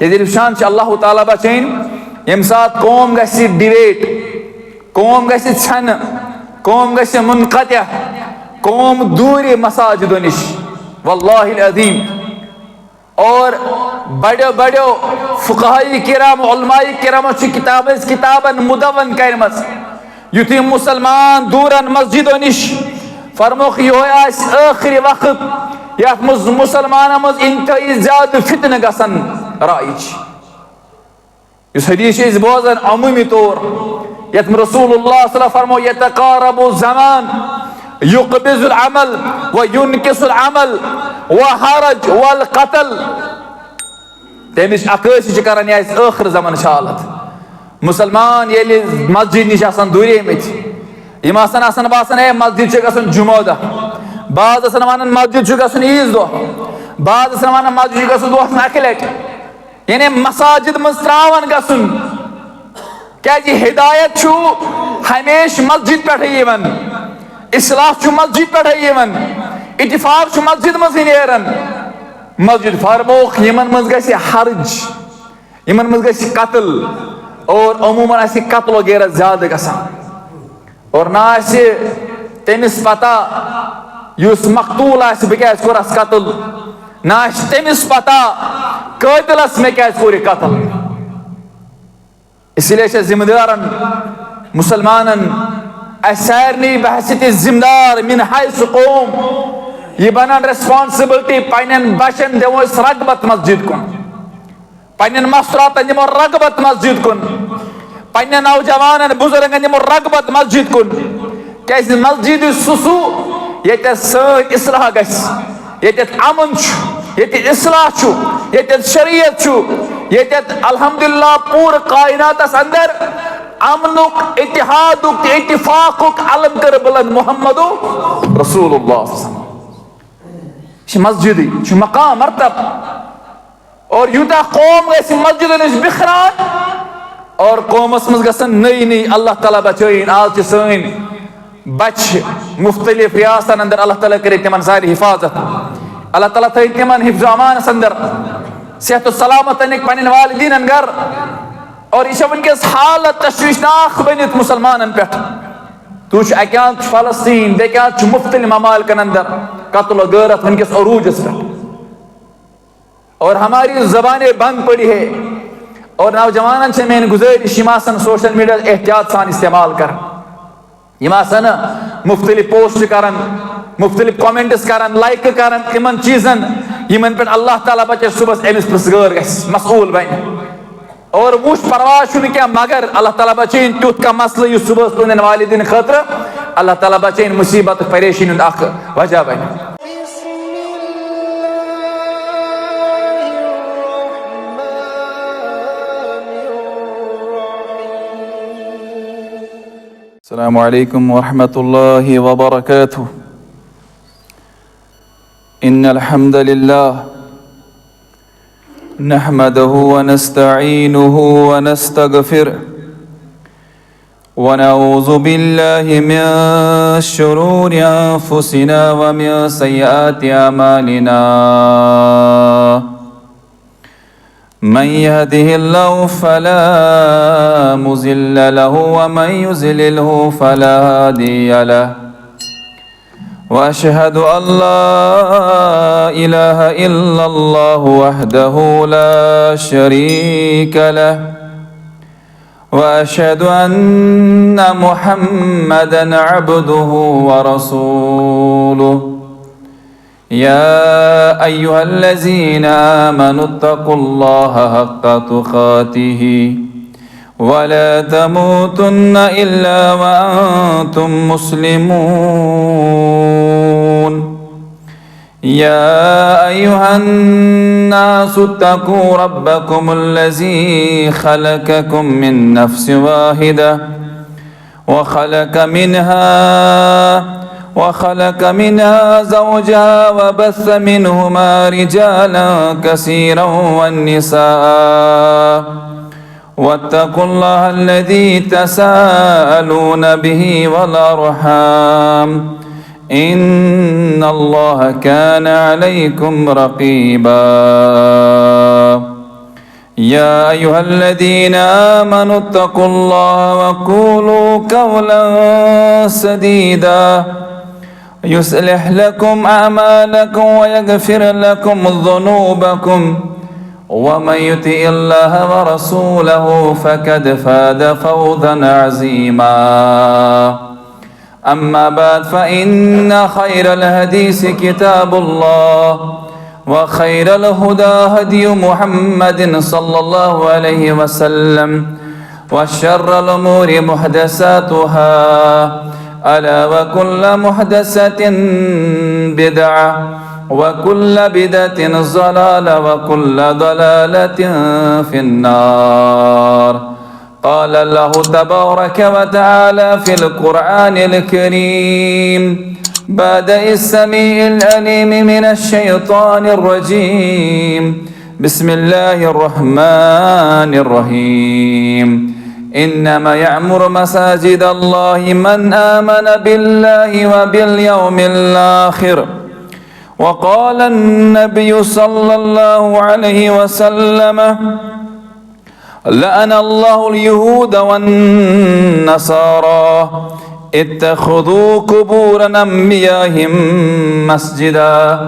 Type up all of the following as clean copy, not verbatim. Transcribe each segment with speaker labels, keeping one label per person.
Speaker 1: वुचान अल्लाह ताला बचन यम सात कौम गसी डिबेट, कौम गसी छन, कौम गसी मुनक़तिअ, कौम दूर मसाजिदों निश वल्लाहि अज़ीम। और बड़ो बड़ो फुक़हाए किराम उलमाए किराम किताबन मुदवन करमस युथि मुसलमान दूरन मस्जिदों निश फरमोख यह आखिरी वक्त यथ मुसलमान मज इंतहाई ज्यादा फितन गसन राइज। इस हदीस बोजान अमूमी तौर यथ रसूलुल्लाह सल्लल्लाहु अलैहि वसल्लम फरमो यतकारबु ज़मान युक़बिज़ुल अमल व युनकिसुल अमल व हरज वल क़त्ल। तमिस अकाशी करान आखिर ज़मान हालत मुसलमान ये मस्जिद निश दूरे मत यम बासान है मस्जिद गसन जुमा दह, बाज़ वन मस्जिद गसन ईज दह, बाज़ वन मस्जिद गसन दोहस अकि लट, यानी मसाजिद मज त्रावन गसन क्या हिदायत छु हमेश मस्जिद पे इस्लाह छु मस्जिद पे इतिफाक छु मस्जिद मज नेरन। मस्जिद फरमोख यमन मज गसि हर्ज, यमन मज गसि कत्ल और अमूमन आसि कत्ल वगैरह ज्यादा गसान और ना आसि तमिस पता युस मकतूल आसि बह क्या कोरस कत्ल, ना आसि तमिस पता कातिलस मे क्या कोर कत्ल। इसलिए जिम्मेदारन मुसलमानन सारनी बहसियत जिम्मेदार मिन हैस कौम यह बनान रेस्पॉन्सिबिलिटी पन्न बचन दिमो रगबत मस्जिद कुन, पन्न मसरातन दिमो रगबत मस्जिद कुन, पन्न नौजवान बुजुर्गन दिमो रगबत मस्जिद कुन। क्या मस्जिद सु ये सन इस्लाह गस, ये अमन ये इस्लाह ये शरीयत ये अल्हम्दुलिल्लाह पूर कायनातस अंदर अमनुक इत्तिहादुक इत्तिफाकुक अलम कर बुलंद मुहम्मदु रसूलुल्लाह। मस्जिद मकाम मरतब और यूता कौम गस मस्जिद बिखरान और कौमस मज गसन नई नई अल्लाह ताला बचाइन आज सन बच मुख्तलिफ रियासतन अंदर अल्लाह ताला करे तिमन सारी हिफाजत, अल्लाह ताला थई तिमन हिफ्ज़ अमान अंदर सेहत सलामत पन्न वालिदीन घर और यह वनकस हालत तशवीशनाक बनित मुसलमान पे। तू अकान फलस्तीन बेकान मुख्तलिफ ममालिकन अंदर कत्ल गैरत वनकस अरूजस पे और हमारी जबानें बंद पड़ी है और नौजवान से मेन गुजारिश सोशल मीडिया एहतियात सान इस्तेमाल कर, मुख्तलिफ पोस्ट कर, मुख्तलिफ कमेंट्स कर, लाइक कर तिमन चीजन यमन पे अल्लाह ताला बचे सुबह अमिस प्रसगर मसूल बन और वुश परवाह क्या मगर अल्लाह ताला बचेन तुथ का मसल सुबह तुंदन वालिदिन खतर अल्लाह ताला बचेन मुसीबत परेशानी वजह बन। अस्सलामु अलैकुम वरहमतुल्लाहि वबरकातुहू। इन्नल हम्दुलिल्लाह नहमदुहु व नस्तईनुहु व नस्तगफिरुहु व नऊज़ु बिल्लाहि मिन शुरूरि अंफुसिना व मिन सय्यिआति अमालिना। मन यहदिहिल्लाहु फला मुज़िल्ल लहु व मन युज़लिलहु फला हादिय लहु व अशहदु अल्ला इलाहा इल्लल्लाहु वहदहु ला शरीक लहु व अशहदु अन्ना मुहम्मदन अब्दुहु व रसूलुहु। या अय्युहल्लज़ीना आमनुत्तक़ुल्लाहा हक़्क़ तुक़ातिही वला तमूतुन्ना इल्ला व अंतुम मुस्लिमून। या अय्युहन्नासु इत्तक़ू रब्बकुमुल्लज़ी ख़लक़कुम मिन नफ़्सिन वाहिदा व ख़लक़ मिन्हा ज़ौजहा व बस्स मिन्हुमा रिजालन कसीरन वन्निसाअ वत्तक़ुल्लाह अल्लज़ी तसाअलून बिही वल अर्हाम इन्नल्लाह कान अलैकुम रक़ीबा। يا أيها الذين آمنوا اتقوا الله وقولوا قولا سديدا يصلح لكم أعمالكم ويغفر لكم ذنوبكم ومن يطع الله ورسوله فقد فاز فوزا عظيما أما بعد فإن خير الحديث كتاب الله وخير الهدى هدي محمد صلى الله عليه وسلم وشر الأمور محدثاتها ألا وكل محدثة بدعة وكل بدعة ضلالة وكل ضلالة في النار. قال الله تبارك وتعالى في القرآن الكريم بعد السميع العليم من الشيطان الرجيم بسم الله الرحمن الرحيم إنما يعمر مساجد الله من آمن بالله وباليوم الآخر وقال النبي صلى الله عليه وسلم لعن الله اليهود والنصارى اتخذوا قبور أنبيائهم مسجدا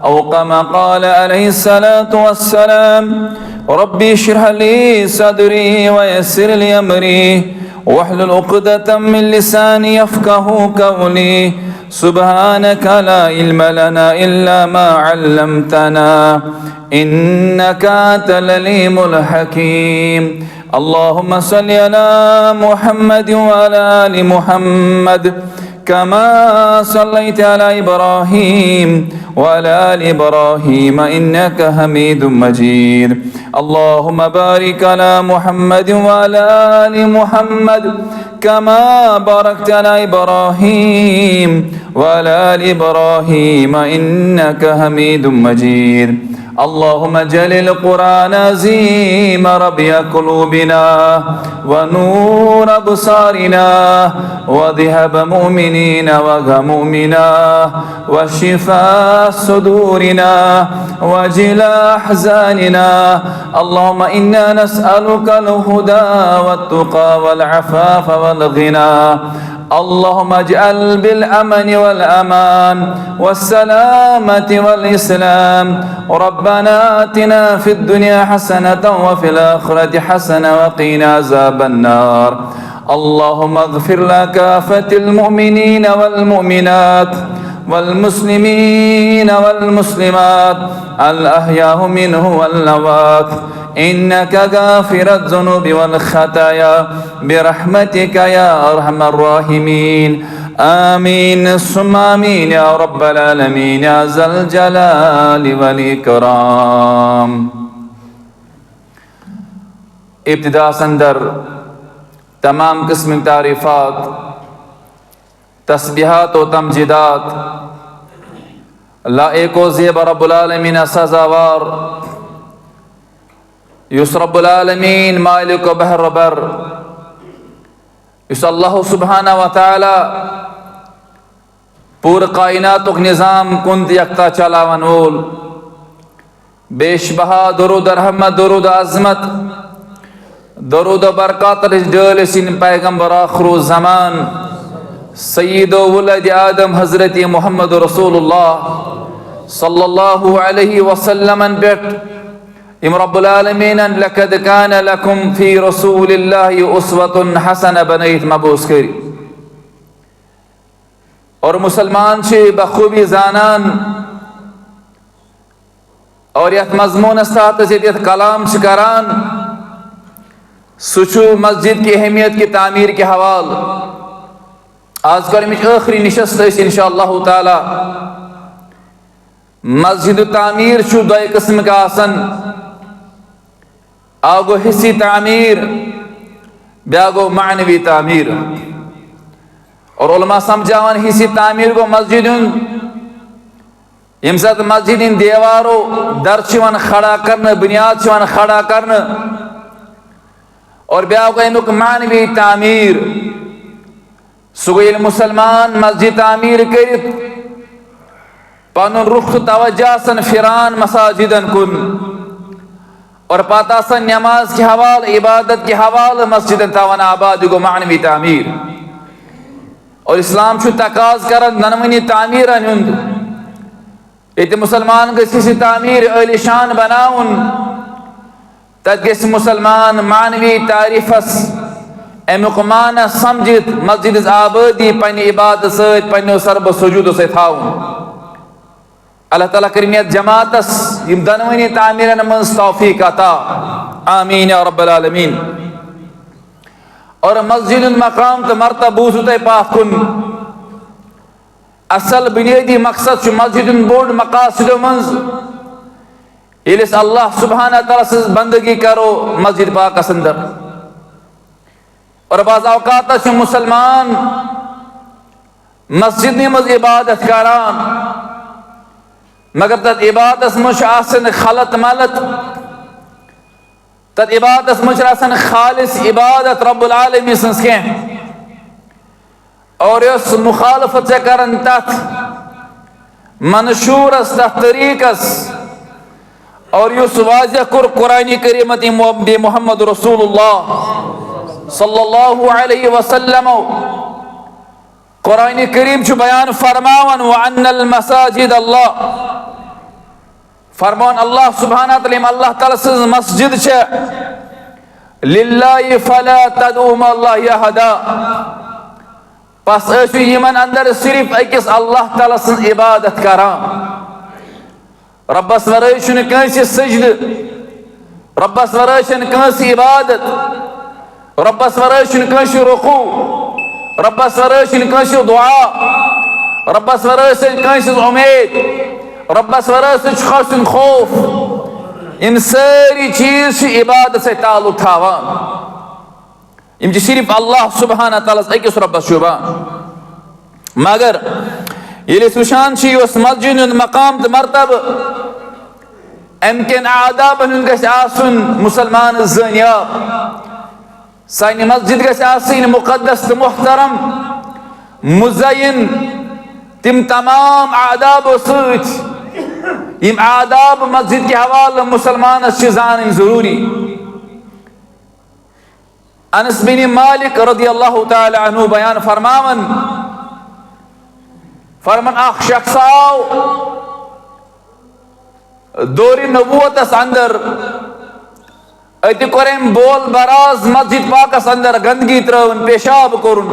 Speaker 1: أو كما قال عليه الصلاة والسلام ربي اشرح لي صدري ويسر لي أمري واحلل عقدة من لساني يفقه قولي سبحانك لا علم لنا إلا ما علمتنا إنك أنت العليم الحكيم. اللهم صل على محمد وعلى آل محمد كما صليت على إبراهيم وعلى آل إبراهيم إنك حميد مجيد. اللهم بارك على محمد وعلى آل محمد كما باركت على إبراهيم وعلى آل إبراهيم إنك حميد مجيد. اللهم اجعل القرآن عظيم ربيع قلوبنا ونور أبصارنا وذهب مؤمنين وغمومنا وشفاء صدورنا وجلاء أحزاننا. اللهم إنا نسألك الهدى والتقى والعفاف والغنى. اللهم اجعل بالأمن والأمان والسلامة والإسلام. ربنا آتنا في الدنيا حسنة وفي الآخرة حسنة وقنا عذاب النار. اللهم اغفر لكافة المؤمنين والمؤمنات والمسلمين والمسلمات الأحياء منه والأموات إنك غافر الذنوب والخطايا برحمتك يا أرحم الراحمين. آمين ثم آمين يا رب العالمين يا ذا الجلال والإكرام. ابتدا संदर तमाम किस्म की तारीफ़ात तस्बीहात व तमजीदात लायक व ज़ेब रब्बुल आलमीन सज़ावार युस रब्बुल आलमीन मालिक व बहर बर युस अल्लाह सुब्हाना व तआला पूर कायनातुक निज़ाम कुंत यकता चलावन वोल बेशबहा दुरूद रहमत दुरूद अज़मत दुरूद बरकत इन पैगम्बर आखिर ज़मान सय्यद वलद आदम हज़रत मोहम्मद रसूलुल्लाह सल्लल्लाहु अलैहि वसल्लम पेट इम रब्बुल आलमीन लक़द कान लकुम फी रसूलिल्लाहि उस्वतुन हसना बनैत मबूस करी और मुसलमान छे बखूबी जानन और यथ मजमून साथ यथ कलाम करान सुचु मस्जिद की अहमियत की तामीर के हवाल आज कर आखिरी नशस्त इंशाअल्लाह ताला मस्जिद तामीर दो किस्म का आसन आगो हिस्सी तामीर ब्यागो मानवी तामीर और उलमा समझावन हिस्सी तामीर को मस्जिद यम साथ मस्जिद देवारो दर खड़ा करने बुनियाद खड़ा करने और ब्यागो अमुक मानवी तामीर सुगैल मुसलमान मस्जिद तामीर कर पन रुख तवज्जा सन फिरान मसाजिदन कुन और पता आसान नमाज के हवाल इबादत के हवाल मस्जिद तावन आबाद गो मानवी तामीर और इस्लाम तकाज कर ननवनी तामीर ये मुसलमान गसी तामीर आलिशान बनाउन तत गस मुसलमान मानवी तारीफस अमुक माना समझित मस्जिद आबादी पन्ने इबादत सत पन्नो सरब सुजूद से थाउन अल्लाह ताला करिन यत जमातस यम दनवनी तामीरन मज तौफीक अता आमीन या रब्बल आलमीन। और मस्जिद मकाम तो मरतबूस पाकुन असल बुनियादी मकसद मस्जिद बोड मकासद मज अल्लाह सुब्हाना तआला से बंदगी करो मस्जिद पाकस अंदर। और बाज़ औकात मुसलमान मस्जिद मज इबादत करान मगर तत इबादत मज खलत मलत तत इबादत मज खालिस इबादत रब्बुल आलमीन सन्स और यस मुखालफत से करन तथ मनशूरस तथ तरीकस और युस वाज़ह कुर कुरानी करीमत मोहम्मद रसूलुल्लाह सल्लल्लाहु अलैहि वसल्लम कुरानी करीम छु बयान फरमावन व अन्नल मसाजिद अल्लाह फरमान अल्लाह सुब्हाना अल्लाह ताला से मस्जिद छे लिल्लाहि फला तदउ मअल्लाहि अहदा पस यमन अंदर सिर्फ अकिस अल्लाह ताला से इबादत करान रब्बस वराय छुन कंसी सजद रब्बस वराय छुन कंसी इबादत रब्बस वराय छुन कंसी रुकू रब्बस वराय छुन कंसी दुआ रब्बस वराय छुन कंसी उम्मीद रब्बस वराय छुन खौफ इन सारी चीज इबादत से ताल्लुक थावान इम सिर्फ अल्लाह सुब्हाना तआला अकिस रब्बस शुबान। मगर ये वुचान मस्जिद मकाम तो मरतब अमकन आदाब गन मुसलमान ज़ानियाब सानि मस्जिद गन मुक़द्दस तो मुहतरम मुज़य्यन तिम तमाम आदाब सत यम आदाब मस्जिद के हवाले मुसलमान जान जरूरी। अनस बिन मालिक रज़ियल्लाहु तआला अन्हु बयान फरमावन अख शख्स आव दोरी नबूवतस अंदर अति कोरेम बोल बराज मस्जिद पाकस अंदर गंदगी त्रवन पेशाब कोरुन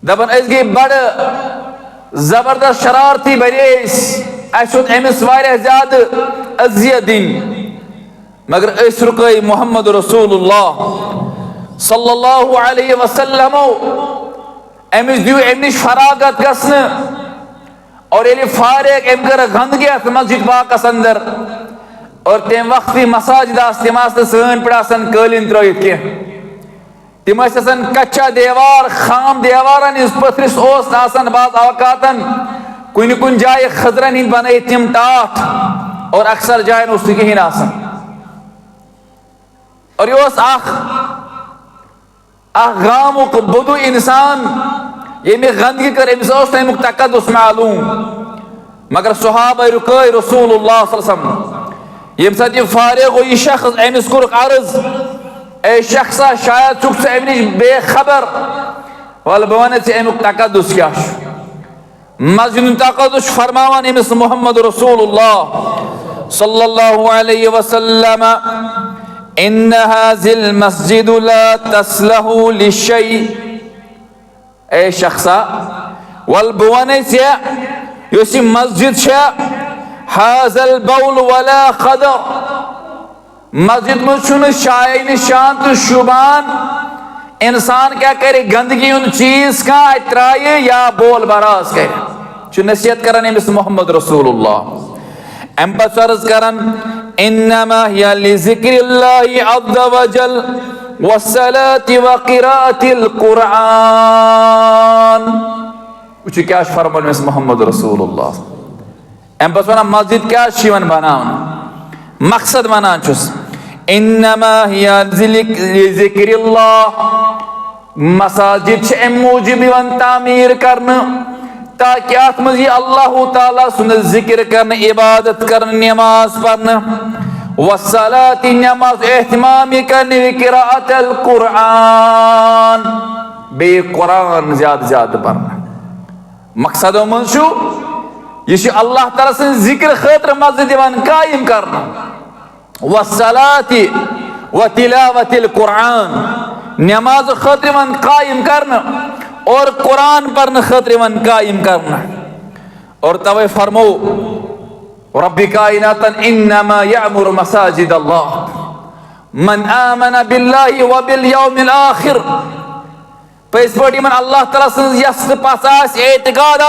Speaker 1: दपन अस गई बड़ जबरदस्त शरारती बरेस अमिस वारिया ज्यादा अजियत दिन मगर अस रुकई मोहम्मद रसूलुल्लाह सल्लल्लाहु अलैहि वसल्लम अमिस दिव अम नश फरागत गसन और ये फारेग अम कर गंदगी मस्जिद पाकस अंदर और तम वक्त मसाजिद तम सन पे कालीन त्रवित कह तम कच्चा देवार खाम देवारन पथरिस बाज अवकातन कुन कुन जाय खजरन हिंद बन तम टाठ और अक्सर जायन कहें और यह गामुक बुदु इंसान ये गंदगी कर अमिस तमुक तकद्दुस मालूम मगर सहाबा रुकय रसूलुल्लाह सल्लल्लाहु अलैहि वसल्लम यम सत फारिग गो यह शख्स अमिस कोर अर्ज ए शख्सा शायद चुक अम नश बेखबर वल बह वन अमुक तकद्दुस क्या मस्जिद तकद्दुस फरमावन अमिस मोहम्मद रसूलुल्लाह सल्लल्लाहु अलैहि वसल्लम इन्न हाज़िल मस्जिद ला तस्लहु लिशै ए शख्सा वल बह वन युस मस्जिद हाज़ल बौल वला खदर मस्जिद में शाय निशान तो शुबान इंसान क्या करे गंदगी उन चीज का त्राये या बोल बराज करे नसीहत करन अमिस मोहम्मद रसूलुल्लाह अम अर्ज करन इन्नमा हिया लिज़िक्रिल्लाहि अज़्ज़ व जल वस्सलाति व क़िराअतिल कुरान कुछ क्या फरमान अमिस मोहम्मद रसूलुल्लाह अम वन मस्जिद क्या बनावन मकसद वनान इन्नमा हिया लिज़िक्रिल्लाह मसाजिद अम मूजिब यवान तामीर करने ताकि अत मज अल्लाह ताला सुन जिक्र करने, इबादत करने, नमाज पढ़ने, वस्सलाती नमाज एहतिमाम करने, क़िराअतल कुरान बे कुरान ज्यादा ज्यादा पढ़ना। मकसदों मज यह अल्लाह ताला सुन जिक्र खतर मस्जिद दिवान कायम करना, वस्सलाती व तिलावतिल कुरान नमाज खतर कायम करना और कुरान पढ़ने खतर कायम करना। और तवे फरमो रब्बी कायनातन इन्नमा यअमुरु मसाजिद अल्लाह मन आमन बिल्लाहि व बिल यौमिल आखिर। पस पे अल्लाह ताला सज यस पस एतकाद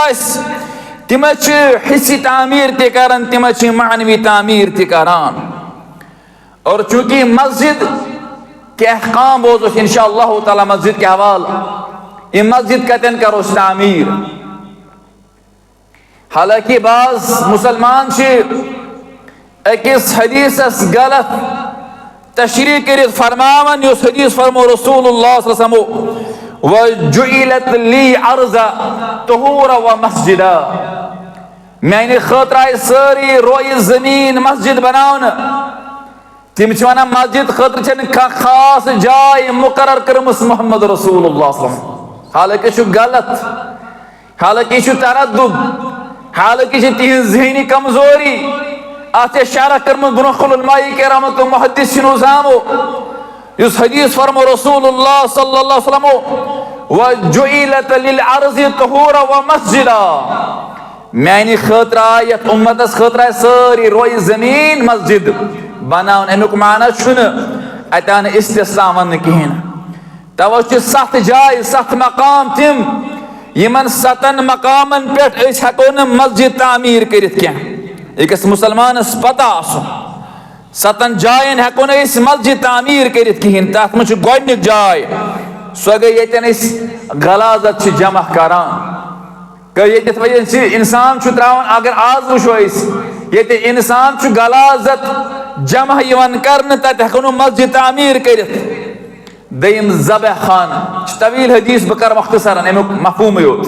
Speaker 1: तिम हिस्सी तामीर तरान, तिम मानवी तामीर तरान। और चूंकि मस्जिद के अहकाम बोज इंशाअल्लाह ताला मस्जिद के हवाला ये मस्जिद कतन करो तामीर। हालांकि बाज मुसलमान अकिस हदीस गलत तशरीह कर फरमावन, उस हदीस फरमो रसूलुल्लाह सल्लल्लाहु अलैहि वसल्लम वजुइलत ली अर्ज़ा तुहूरा व मस्जिदा। मैंने खतर आय सारी रोय जमीन मस्जिद बनावन। तिम वन मस्जिद खतर खास जाय मुकर्रर करमस मोहम्मद रसूलुल्लाह सल्लल्लाहु अलैहि वसल्लम। हालांकि गलत, हालांकि तरद्दुद, हालांकि तिहन ज़हनी कमजोरी अत शरह कर्म ब्रोखुल उलमाए किराम मुहद्दिसीनो जामो। इस हदीस फरमो रसूलुल्लाह सल्लल्लाहु अलैहि वसल्लम वजुइलत लिल अर्ज़ि तुहूरा व मस्जिदा। मैंने खतर आय उम्मतस खतर आय सारी रोय जमीन मस्जिद बनावन। अमुक माना अतान इस्तिस्ना वन कहें। तवे 7 जाय 7 मकाम तिम यमन 7 मकामन पे हको न मस्जिद तामीर करित क्या। एक मुसलमानस पता आसो 7 जायन हको न मस्जिद तामीर करित कहें। तथ मज गोडनिक जाय सो गई ये गलाजत जमा करान। ये इंसान त्रावन। अगर आज वो ये इंसान गलाजत जमा कर तथ हको मस्जिद तामीर करित। दयम ज़बह खान तवील हदीस बह कर मुख्तसरन अमुक मफहूम योत।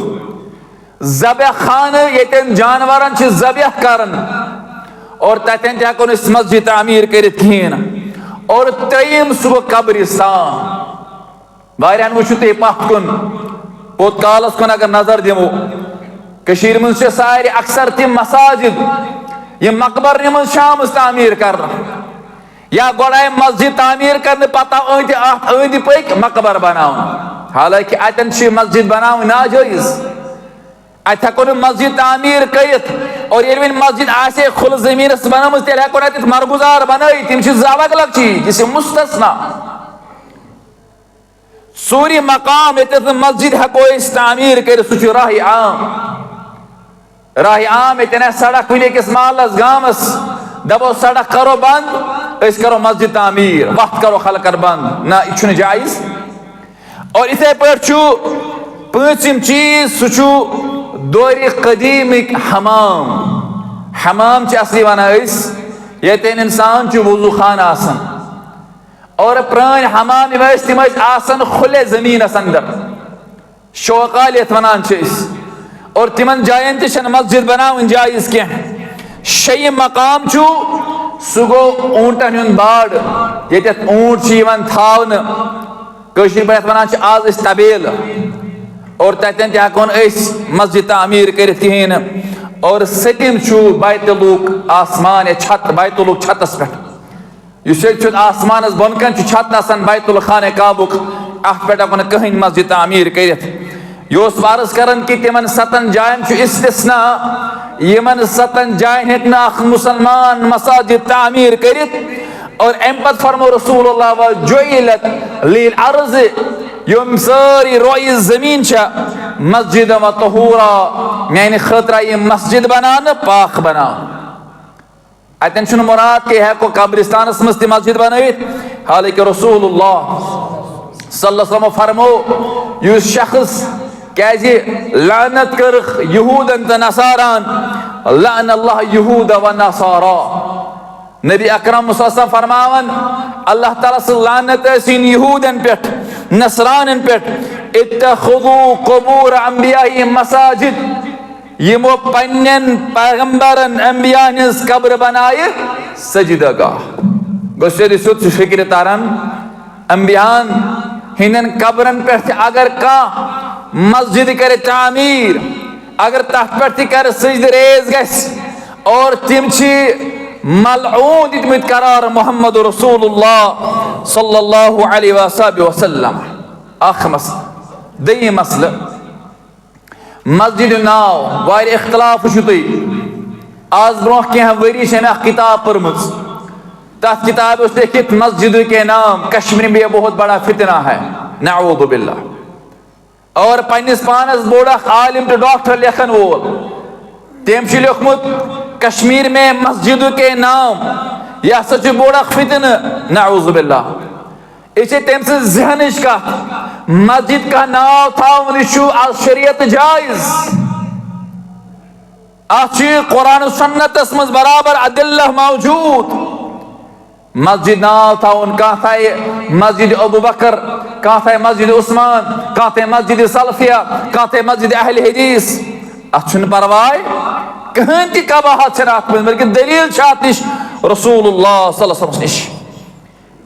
Speaker 1: ज़बह खान ये जानवरन ज़बह करन और तथन हको मस्जिद तामीर करित कहें। और 3 सह कब्रिस्तान। वारियान वो तुह पथ कुन पोत कालस कुन अगर नजर दिमो कशीर मज सारे अक्सर तिम मसाजिद यम मकबर मज शाम तामीर कर या गोड़ाए मस्जिद तामीर करने पता अंद पक मकबर बनाव। हालांकि अतन मस्जिद बनाव नाजायज। अत हको मस्जिद तामीर कर और ये मस्जिद आसे खुल जमीन बन तेल हको अत मरगुजार बन तम अलग अलग चीज यह मुस्तस्ना। सूरी मकाम ये मस्जिद हको तामीर कर सह राह आम। राह आम ये सड़क कुन अकिस महलस गामस दबो सड़क करो बंद इस करो मस्जिद तामीर वक्त करो खलकर बंद ना यह जायज। और इथे पे पम चीज सह दौर कदीमिक हमाम। हमाम असली वन ये इंसान वजू खान आसन और प्रान हमाम तिम आसन खुले जमीनस अंदर शौकाल ये वनान और तिमन जायन तन मस्जिद बनावन जायज कह। 6 मकाम सह गो ऊंटन हुंद बाड़ ये ऊंट थावन कशीर पे वनान आज तबेल और तथन हको मस्जिद तामीर कर कहें। और सतम बैतुलुक आसमान या छत बैतुलुक छतस पे आसमान बोन छत आसान बैतुल खान काबुक अत पे हको कहीं मस्जिद तामीर कर। यह अर्ज कर कि तिमन 7 जायन इस्तिस्ना यमन 7 जायन हेक मुसलमान मसाजिद तामीर कर। और अम पत फरमो रसूलुल्लाह वजुइलत लिल अर्ज़ यम सारी रोय जमीन मस्जिद व तुहूरा मैंने खतर ये मस्जिद बनान पाक बना। अतन मुराद के हको कब्रिस्तान मज मस्जिद बनवित। हालांकि रसूलुल्लाह सल्लल्लाहु अलैहि वसल्लम फरमो युस शख्स क्या लानत कर यहूदन त नसारान लान अल्लाह यहूद व नसारा। नबी अकरम सल्लल्लाहु अलैहि वसल्लम फरमावन अल्लाह ताला से लानत इन यहूदन पे नसरान पे इत्तखुदू कुबूर अंबियाई मसाजिद यमो पन्नन पैगंबरन अंबियान हज कब्र बनाए सजदगाह गोशे सुत फिक्र तारन अंबियान हिंदन कब्रन पे अगर का मस्जिद करे तामीर अगर तथ पे कर सजद रेज गस और तिम मलऊन दितमित करार मोहम्मद रसूलुल्लाह सल्लल्लाहु अलैहि वसल्लम अख मसल दय्यम मसल मस्जिद नाव वार इख्तलाफ आज ब्रोह कह वरी किताब पर्मज तथ किताब उस लिखित मस्जिद के नाम कश्मीर में बहुत बड़ा फितना है नऊज़ु बिल्लाह और पन्निस पानस बोड़ आलिम तो डॉक्टर लेखन वोल तम लिखमुत कश्मीर में मस्जिद के नाम यह सच बोड़ फितन नऊज़ु बिल्लाह इसे तम जहन का मस्जिद का नाव था शरीयत जायज कुरान सुन्नत मज बराबर अदिल्ला मौजूद मस्जिद नाव था उनका था मस्जिद अबू बकर कहा था मस्जिद उस्मान कहा थे मस्जिद सल्फिया कहा थे मस्जिद अहले हदीस अच्छन परवाय कहीं की कबाहत बल्कि दलील निश रसूलुल्लाह सल्लल्लाहु अलैहि वसल्लम निश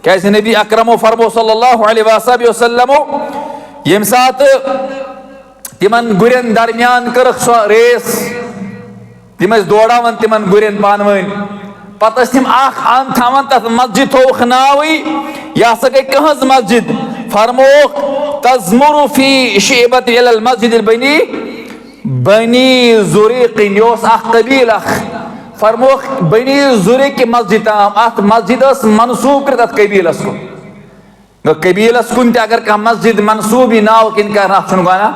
Speaker 1: कैसे नबी अकरम फरमो सल्लल्लाहु अलैहि वसल्लम यम सात तिमन गुरन दरमियान कर रेस तिम दौड़ावन तिमन गुरन पानवन पत तिम अन थान तथ मस्जिद थोक नावी यह सा गई कहज मस्जिद फरमोक तजमुरु फी शिबत इलल मस्जिद बनी बनी जुरीकिन योस अख कबील अख फरमोक बनी जुरीक मस्जिद ताम अत मस्जिद मनसूब कर तथ कबीलस कुन कबीलस कुन अगर कह मस्जिद मनसूबी नाव किन कर गाना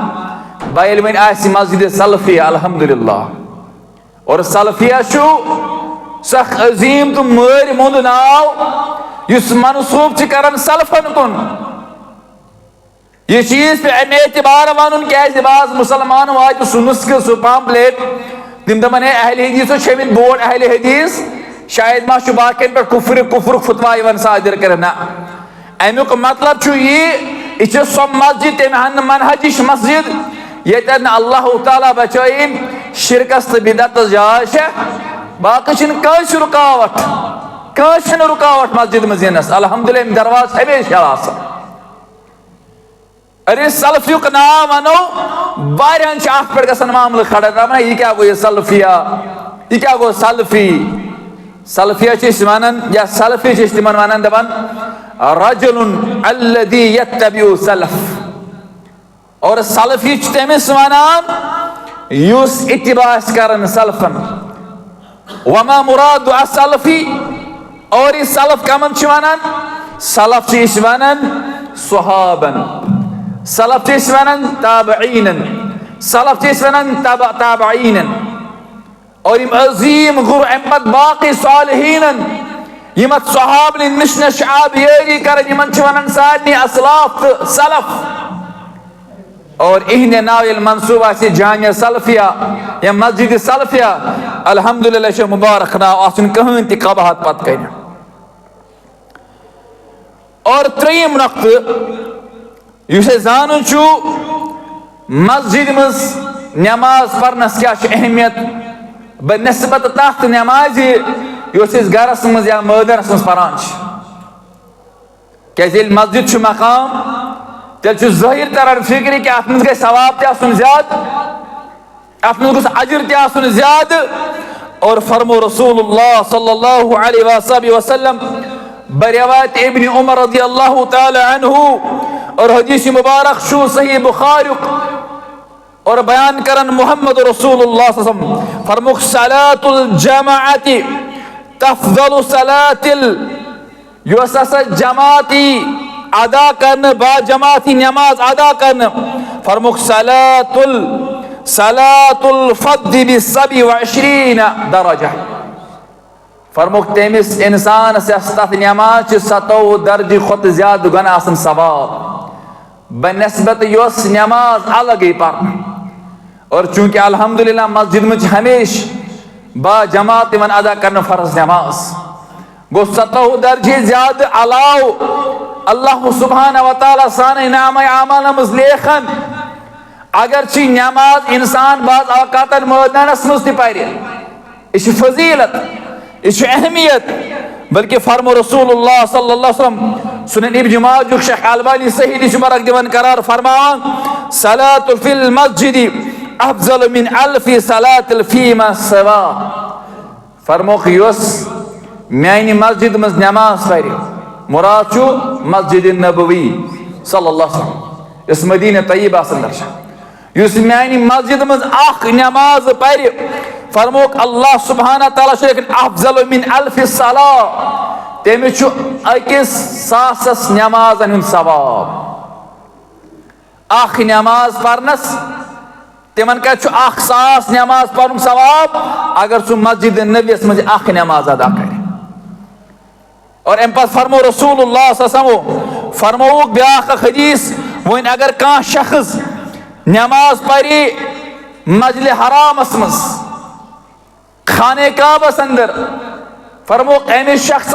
Speaker 1: बैल वन आस मस्जिद सल्फिया अल्हम्दुलिल्लाह और सल्फिया सख अजीम तो मर मुंद नाव युस मनसूब कर सल्फन कुन यह चीज पे एतबार वन क्या बाज मुसलमान वात सह नुस्ख सह पाम्पलेट तम दपन अहल हदीस शमिल बोर्ड अहल हदीस शायद मा बाकिन पे कुफर कुफर फुतवा सादिर कर ना अमुक मतलब यह सो मस्जिद तम मनहजिश मस्जिद ये अल्लाह ताला बचाइन शिरकस तो बिदत जाय बाकी रुकावट रुकावट मस्जिद मजीनस अल्हम्दुलिल्लाह दरवाज हमेशा अरे सल्फियुक नाम वनो वारियान पे गसन मामल खड़ा यह क्या गो सल्फिया यह क्या गो सल्फी सल्फिया वनान या सल्फी तिमन वनान दपान रजुलुन अल्लज़ी यत्तबिउ सलफ और सल्फी तमिस वनान युस इत्तिबास करन सल्फन वमा मुराद सल्फी और इस सलफ कमन वनान सलफ वनान सुहाबन सलफ वनान ताबईनन सलफ वनान ताबईनन और इम अजीम गुर अमत बाकी सालिहीनन यमत सहाब निश नशाब यारी कर यमन वनान सारनी असलाफ सलफ और इहन नाव मनसूब जामिया सल्फिया या मस्जिद सल्फिया अल्हम्दुलिल्लाह मुबारक नाव कहीं ति कबाहत पत कर और त्रीम नक्त जान मस्जिद मज नमाज पढ़नस क्या अहमियत बनस्बत तथ नमाज गरस मज या मैदानस मज परान क्या मस्जिद मकाम तेल ज़ाहिर तरन फिक्र कि अत मज सवाब तन ज्यादा अत मज अजर तन ज्यादा और फरमो रसूलुल्लाह सल्लल्लाहु अलैहि वसल्लम बरिवायत इब्न उमर रज़ियल्लाहु ताला अन्हु और हदीस मुबारक शू सही बुखारी और बयान करन मोहम्मद रसूलुल्लाह सल्लल्लाहु अलैहि वसल्लम फरमुख सलातुल जमाअती तफज़लु सलातिल युससा जमाती अदा करन बा जमाती नमाज अदा करन फरमुख सलातुल फद्दी बिसबी व अशरीन दरजा फरमुख तमिस इंसान तथ नमाज 70 दर्जे खुद ज्यादा गना सवाब बनस्बत योस नमाज अलग ही पर और चूंकि अल्हम्दुलिल्लाह मस्जिद में हमेश बा जमात वन अदा करन फर्ज नमाज गो 70 दर्जे ज्यादा अलाव अल्लाह सुब्हानहु व तआला साने नाम आमाल मज लेखन अगर नमाज इंसान बाज औकात मैदानस मज पर यह फजीलत यह अहमियत बल्कि फरमो रसूलुल्लाह सल्लल्लाहु अलैहि वसल्लम सुनन इब्न माजुह शेख अलबानी सही शुमारक दिवन करार फरमान सलातुल फिल मस्जिद अफजल मिन अल्फि सलातिल फीमा सवा फरमो युस म्यानि मस्जिद मज नमाज पर मुराद मस्जिद नबवी सल्लल्लाहु अलैहि वसल्लम इस मदीना तय्यबा अंदर युस म्यानि मस्जिद मज अख नमाज पर फरमोक अल्लाह सुब्हाना तआला अफजल मिन अल्फि सला तमिस अकिस सासस नमाजन हुंद सवाब अख नमाज परनस तिमन का अख सास नमाज पढ़ सवाब अगर सह मस्जिद नबीस मज अख नमाज अदा करे और अम पे फरमो रसूलुल्लाह सल्लल्लाहु अलैहि वसल्लम फरमोक ब्याख हदीस वन अगर कह शख्स नमाज पढ़ी मजलिस हरामस मज खाने काबस अंदर फरमो अमिस शख्स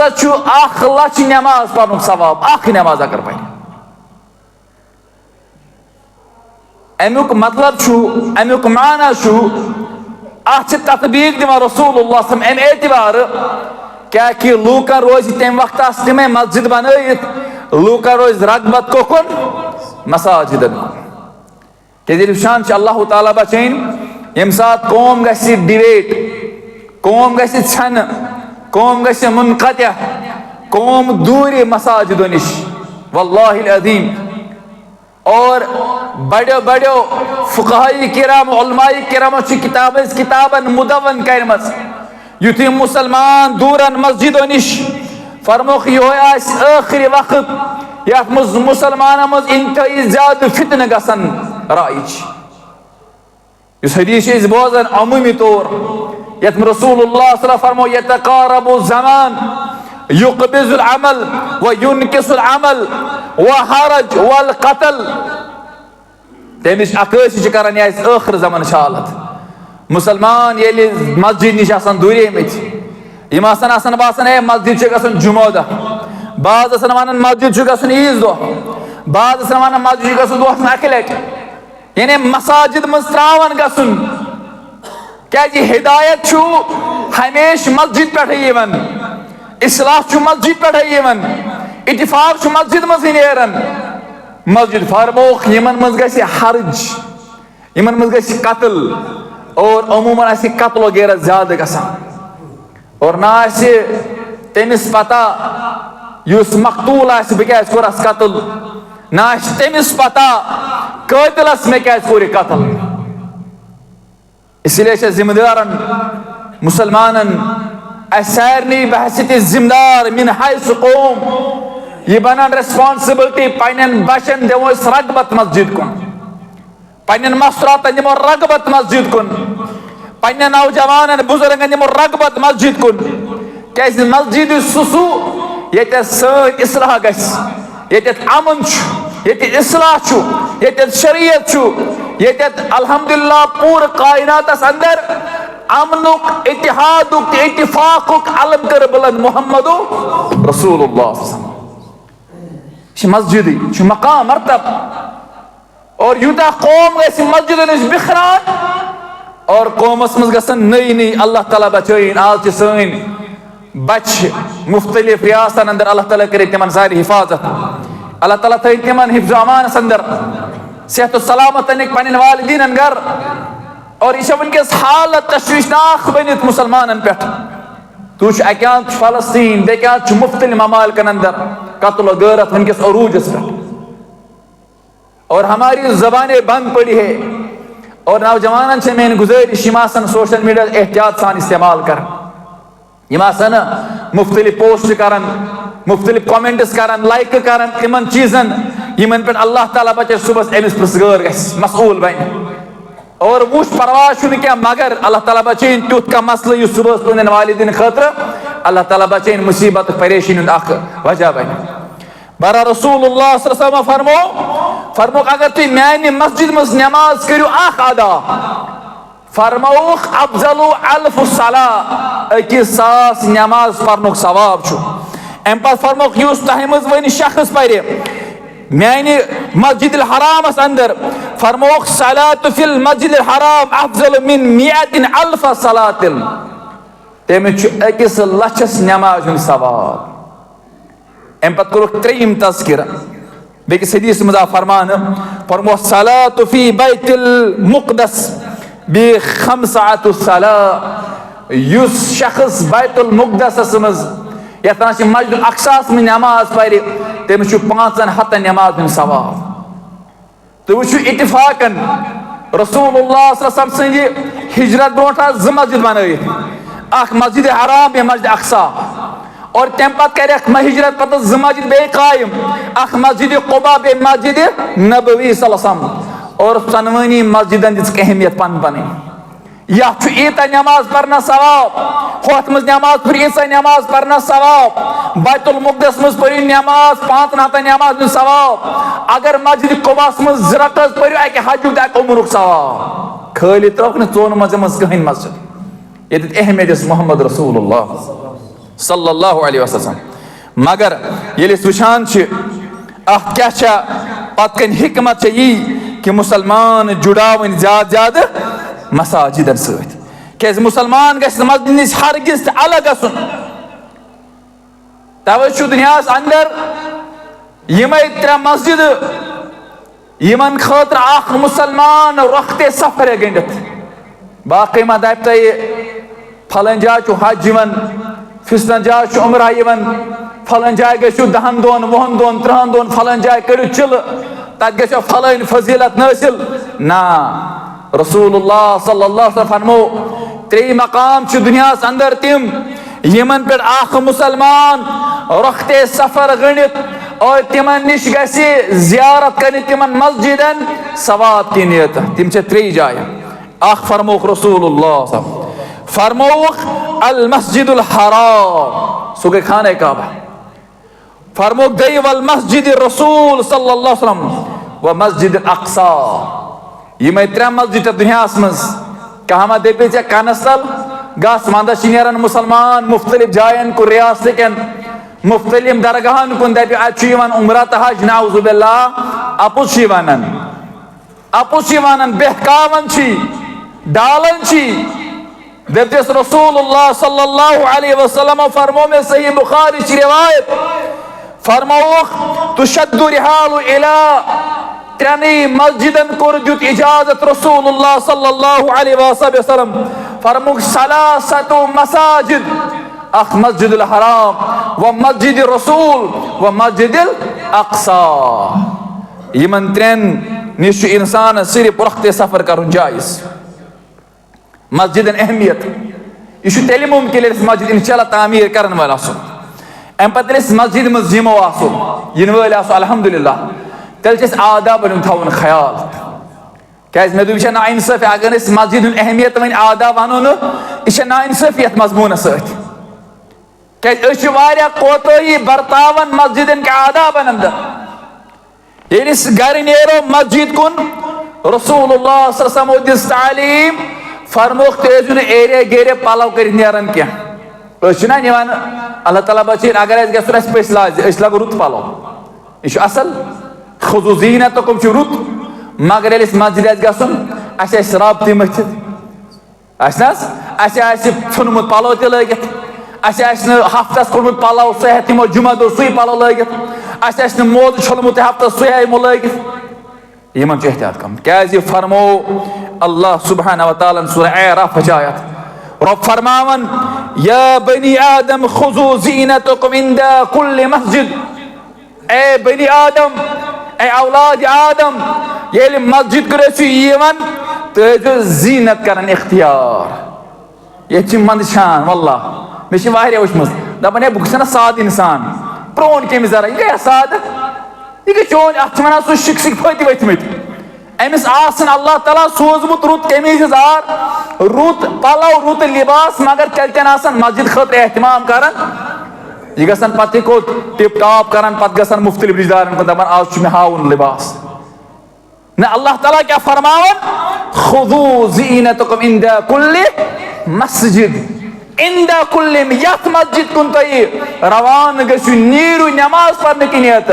Speaker 1: अख लच नमाज पढ़ सवाब अख नमाज अगर पढ़ अमुक मतलब अमुक माना अत ततबीक दिवान रसूलुल्लाह अम एतबार क्या कि लूकन रोज तम वक्त तमें मस्जिद बनइथ लूकन रोज रगबत कोकुन मसाजिदन क्या वुचान अल्लाह ताला बचन यम सात कौम गि डिबेट कौम गि छन कौम गि मुनक़त्या कौम दूर मसाजिदों निश वल्लाहिल अज़ीम और बड़ो बड़ो फुक़हाए किराम उलमाए किराम किताबन मुदवन करमस युथि मुसलमान दूरन मस्जिदों निश फरमोख यह आखिरी वक्त यथ मज मुसलमान मज इंतहाई ज्यादा फितन गसन राइज इस हदीस बोजन अमूमी तौर यथ रसूलुल्लाह सल्लल्लाहु अलैहि वसल्लम फरमो यतकारबु ज़मान युक़बिज़ुल अमल व युनकिसुल अमल व हरज वल क़त्ल तमिस अकाशी करान यह आखिर ज़मान हालत मुसलमान ये मस्जिद निश दूरे मत बासान है मस्जिद गसन जुमोदा बाज वन मस्जिद गसन ईज दह बाज वन मस्जिद गसन दोस अक लट यानी मसाजिद मज त्रावन गसन क्या हिदायत हमेश मस्जिद पे इस्लाह मस्जिद पे इतिफाक मस्जिद मज नेरन मस्जिद फरमोख यमन मज गि हर्ज यमन मज गि कत्ल और अमूमन कत्ल वगैरह ज्यादा गसान और ना तमिस पता युस मकतूल बह क्या कोरस कत्ल ना तमिस पता कातिलस मे क्या कोर कत्ल इसलिए जिम्मेदारन मुसलमानन सारनी बहसियत जिम्मेदार मिन हैस कौम यह बनान रेस्पॉन्सिबिलिटी पन्न बचन दिमो रगबत मस्जिद कुन पन्न मसरातन दिमो रगबत मस्जिद कुन पन्न नौजवान बुजुर्गन दिमो रगबत मस्जिद कुन क्या मस्जिद सू ये सन इस्लाह ये अमन ये इस्लाह ये शरीयत ये अल्हम्दुलिल्लाह पूरे कायनातस अंदर अमनुक इत्तिहादुक इत्तिफाकुक अलम कर बुलंद मुहम्मदु रसूलुल्लाह मस्जिद मकाम मरतब और यूता कौम गि मस्जिद नश बिखरान और कौमस मज गसन नई नई अल्लाह ताला बचन आज सन बच मुख्तलिफ रियासतन अंदर अल्लाह ताला करे तिमन सारी हिफाजत अल्लाह ताला थी तिमन हिफ्ज़ अमान अंदर सेहत सलामत पन्न वालिदीन घर और यह वनकस हालत तशवीशनाक बनित मुसलमान पे तु अक फलस्तीन बे मुख्तलिफ ममालिकन अंदर कत्ल गैरत वनकस अरूजस पे और हमारी जबानें बंद पड़ी है और नौजवान से मेन गुजारिश सोशल मीडिया एहतियात सान इस्तेमाल कर मुख्तलिफ पोस्ट कर मुख्तलिफ कमेंट्स कर लाइक कर इन चीजन इन पे अल्लाह ताला बचे सुबह अमिस प्रसगर मसूल बन और वुच परवाह क्या मगर अल्लाह ताला बचन तुथ का मसल सुबह तुंदन वालिदीन खतर अल्लाह ताला बचन मुसीबत परेशानी वजह बन बरा रसूलुल्लाह सल्लल्लाहु अलैहि वसल्लम फरमो अगर तुम म्यानि मस्जिद मज नमाज करू अदा फरमोख अफजलु अल्फ सला अकिस सास नमाज पढ़नुक सवाब अम पे फरमोख युस तह मज वन शख्स पर म्यानि मस्जिद हरामस अंदर फरमोख सलात फिल मस्जिद हराम अफजल मिन मियातिन अल्फ सलातिल तेमिस अकिस लछस नमाज हुंद सवाब। अम पत कोरुख त्रेयिम तज़किर बेकिस हदीस मज़ आव फरमान फरमोख सलात फी बैतिल मुक़द्दस बि खमसातु सला युस शख्स बैतुल मुक़द्दस मज़ यथ मस्जिद अक्सास में नमाज पढ़ तेमिस 500 नमाज हुंद सवाब। तो वो इतफाकन रसूलुल्लाह सल्लल्लाहु अलैहि वसल्लम हिजरत ब्रोट 2 मस्जिद बनैत अख मस्जिद हराम मस्जिद अक्सा और तम पत कर हिजरत पत 2 मस्जिद बे कायम अख मस्जिद कुबा बे मस्जिद नबवी सल्लल्लाहु अलैहि वसल्लम और सनवनी मस्जिदन दिस अहमियत पन पन या ईता नमाज पढ़ना सवाब होत मज नमाज पढ़ ईसा नमाज पढ़ना सवाब बैतुल मुक़द्दस मज पढ़ नमाज 5 नमाज में सवाब अगर मस्जिद कुबास मज ज़रकस पढ़ अक हज अक उम्रुक सवाब खाली त्रोक न 4 मज कहीं मस्जिद ये अहमियत मोहम्मद रसूलुल्लाह सल्लल्लाहु अलैहि वसल्लम। मगर ये वुचान अत क्या पत कन हिकमत यी कि मुसलमान जुड़ावन ज्यादा ज्यादा मसाजिदन सत क्या मुसलमान गस मस्जिद नश हरगिज अलग गसन तवे दुनियास अंदर यमे 3 मस्जिद यमन खतर अख मुसलमान रखते सफर गंडित बाकी मा दप तह फलन जाय हज यवन फिसन जाय उमरा यवन फलन जाय गो 10 दोन 20 दोन 30 दोन फलन जाय करू चिल तत गो फलन फजीलत नासिल ना रसूलुल्लाह सल्लल्लाहु अलैहि वसल्लम फरमो 3 मकाम दुनियास अंदर तिम यमन पे अख मुसलमान रखते सफर गणित और तिमन निश गसी जियारत कर तिमन मस्जिदन सवाब की नियत तिम 3 जाय अख फरमोख रसूलुल्लाह फरमोख अल मस्जिदुल हराम सुगे खाने काबा फरमोख दई वल मस्जिद रसूल सल्लल्लाहु अलैहि वसल्लम व मस्जिद अक्सा यम 3 मस्जिद दुनियास मज कहा दपे ऐ कनस तल गस वंदस नेरान मुसलमान मुख्तलिफ जायन को रियासत कन मुख्तलिफ दरगाहन कुन दप अ उमरा तो हज नाउजुबिल्लाह अपुस वन बहकावन डालन दपस रसूलुल्लाह सल्लल्लाहु अलैहि वसल्लम फरमो में सही बुखारी रिवायत फरमो तुशद्दु रिहालु इला 3 मस्जिदन कोर जुत इजाजत रसूलुल्लाह सल्लल्लाहु अलैहि वसल्लम फरमुख सलासतु मसाजिद अख मस्जिदुल हराम व मस्जिद रसूल व मस्जिदुल अक्सा यमन 3 निश इंसान सिर्फ रखते सफर कर जायज मस्जिदन अहमियत यह तेल मुमकिन मस्जिद इंशाल्लाह तामीर कर वाल अम पे मस्जिद मज यमो इन वाल अल्हम्दुलिल्लाह तेल आदाब थवन ख्याल क्या मे दुप ना इंसाफी अगर मस्जिद अहमियत वन आदाब वनो यह ना इंसाफी ये मजमून क्या कोताही बरतावन मस्जिदन के आदाबन अंदर ये गर नेरो मस्जिद कुन रसूलुल्लाह सल्लल्लाहु अलैहि वसल्लम तालीम फरमोख तुम एरिया गेरे पलव कर नेरान क्या निवान अल्लाह ताला बचीन अगर गस पे लगो रुत पलव यह असल खुजू जीनतकुम रुत मगर ये मस्जिद गसन रब मथित नुनमुत पलव तगित हफ्तस कोर्मुत पलव सह तमो जुमा दो सुई पलव लगित मोद छलमुत हफ्तस सह यमो लगित यमन एहतियात कम क्या फरमो अल्लाह सुब्हानहु व तआला सूरह अराफ आयत रब फरमावन या बनी आदम खुजू जीनतकुम इंदा कुल्लि मस्जिद ए बनी आदम ए औलाद आदम ये मस्जिद कर तो जीनत कर इख्तियार ये मंद शान वल्लाह मे वुचम दपान है बह साद इंसान प्रोन कमिस जरा यह गया साद यह गई चोन अत सह शिक शिक फत वथमत अमिस अल्लाह ताला सोजमुत रुत कमीज जार रुत पलव रुत लिबास मगर तलतन मस्जिद खत एहतमाम कर यह गसन पे टिप टॉप कर पे गसन मुख्तलिफ रिश्तेदारन को दपान आज मे हाउन लिबास न अल्लाह ताला क्या फरमावन खुदू ज़ीनतकुम इंदा कुल्लि मस्जिद इंदा कुल्लि यथ मस्जिद कुन तुम रवान गु नीरू नमाज पढ़ने की नियत